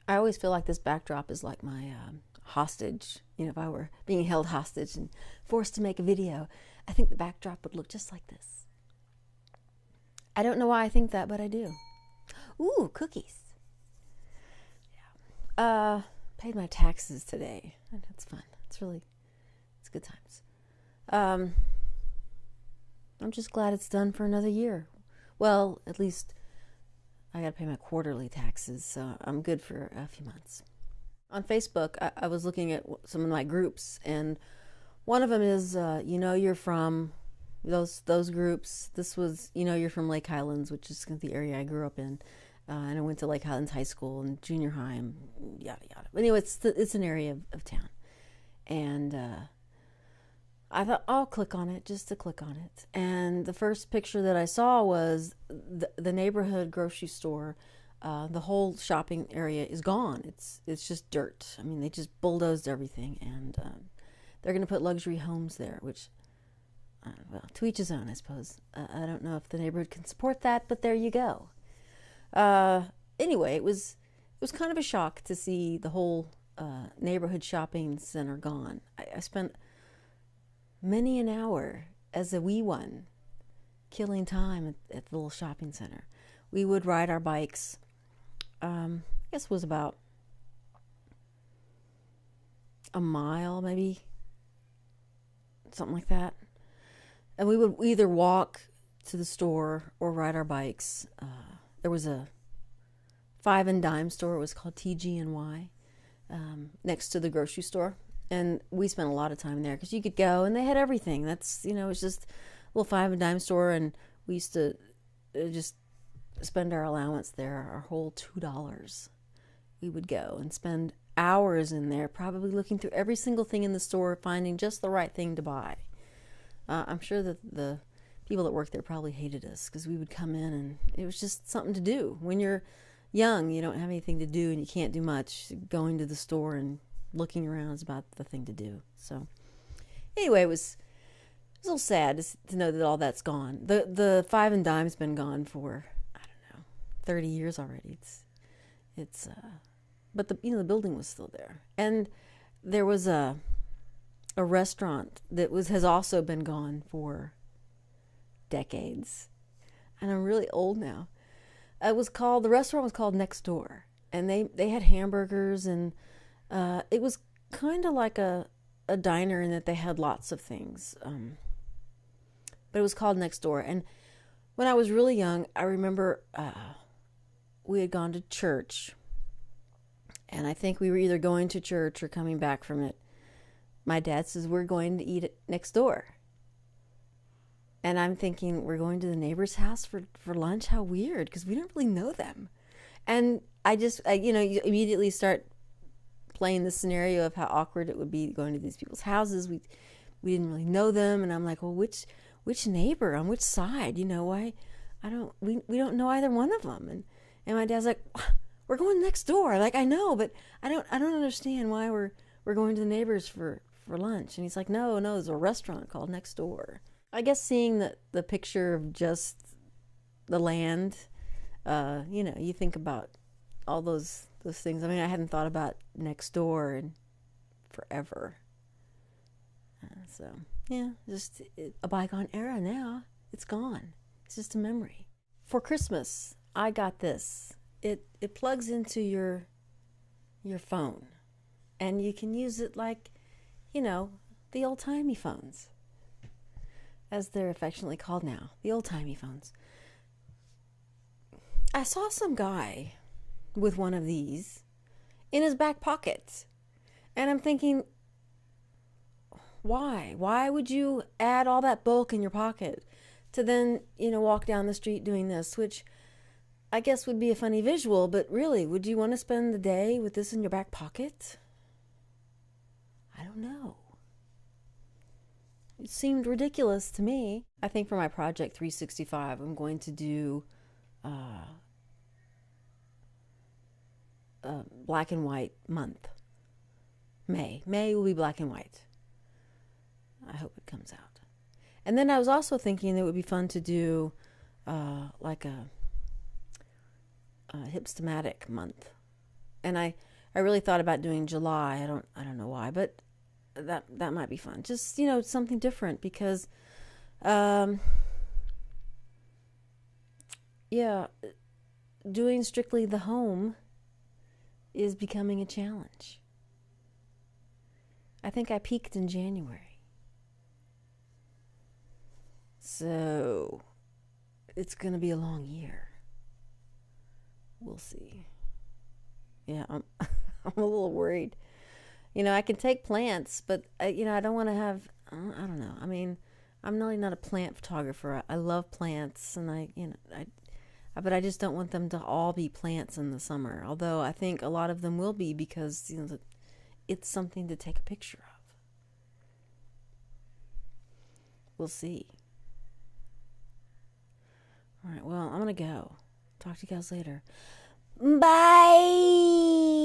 I always feel like this backdrop is like my hostage. You know, if I were being held hostage and forced to make a video, I think the backdrop would look just like this. I don't know why I think that, but I do. Ooh, cookies. Yeah. Paid my taxes today. That's fun. It's good times. I'm just glad it's done for another year. Well, at least I got to pay my quarterly taxes, so I'm good for a few months. On Facebook, I was looking at some of my groups, and one of them is, you're from those groups. This was, you're from Lake Highlands, which is the area I grew up in. And I went to Lake Highlands High School and junior high and yada yada. But anyway, it's an area of town. And I thought, I'll click on it just to click on it. And the first picture that I saw was the neighborhood grocery store. The whole shopping area is gone. It's just dirt. I mean, they just bulldozed everything. And they're going to put luxury homes there, which, well, to each his own, I suppose. I don't know if the neighborhood can support that, but there you go. Anyway, it was kind of a shock to see the whole neighborhood shopping center gone. I spent many an hour as a wee one killing time at the little shopping center. We would ride our bikes. I guess it was about a mile, maybe, something like that. And we would either walk to the store or ride our bikes. There was a 5 and dime store. It was called TG&Y, next to the grocery store. And we spent a lot of time there because you could go and they had everything. That's, it was just a little 5 and dime store. And we used to just spend our allowance there, our whole $2. We would go and spend hours in there, probably looking through every single thing in the store, finding just the right thing to buy. I'm sure that the people that worked there probably hated us because we would come in and it was just something to do. When you're young, you don't have anything to do and you can't do much. Going to the store and looking around is about the thing to do. So anyway, it was a little sad to know that all that's gone. The 5 and dime's been gone for, I don't know, 30 years already. But the building was still there. And there was a restaurant that has also been gone for decades. And I'm really old now. The restaurant was called Next Door, and they had hamburgers, and it was kind of like a diner in that they had lots of things. But it was called Next Door. And when I was really young, I remember we had gone to church, and I think we were either going to church or coming back from it. My dad says, we're going to eat it next door. And I'm thinking, we're going to the neighbor's house for lunch? How weird, because we don't really know them. And you immediately start playing the scenario of how awkward it would be going to these people's houses. We didn't really know them, and I'm like, well, which neighbor on which side? Why? We don't know either one of them. And my dad's like, we're going next door. Like, I know, but I don't understand why we're going to the neighbors for lunch. And he's like, no, there's a restaurant called Next Door. I guess seeing the picture of just the land, you think about all those things. I mean, I hadn't thought about Next Door in forever. So, yeah, just a bygone era now. It's gone. It's just a memory. For Christmas, I got this. It plugs into your phone, and you can use it like, the old-timey phones, as they're affectionately called now, the old-timey phones. I saw some guy with one of these in his back pocket, and I'm thinking, why? Why would you add all that bulk in your pocket to then, walk down the street doing this, which I guess would be a funny visual, but really, would you want to spend the day with this in your back pocket? I don't know. It seemed ridiculous to me. I think for my project 365, I'm going to do black and white month. May will be black and white. I hope it comes out. And then I was also thinking it would be fun to do like a hipstematic month. And I really thought about doing July. I don't know why, but that might be fun. Just, something different because yeah, doing strictly the home is becoming a challenge. I think I peaked in January. So it's going to be a long year. We'll see. Yeah, I'm I'm a little worried. I can take plants, but I don't want to have. I don't know. I mean, I'm really not a plant photographer. I love plants, and but I just don't want them to all be plants in the summer. Although I think a lot of them will be because it's something to take a picture of. We'll see. All right. Well, I'm gonna go. Talk to you guys later. Bye.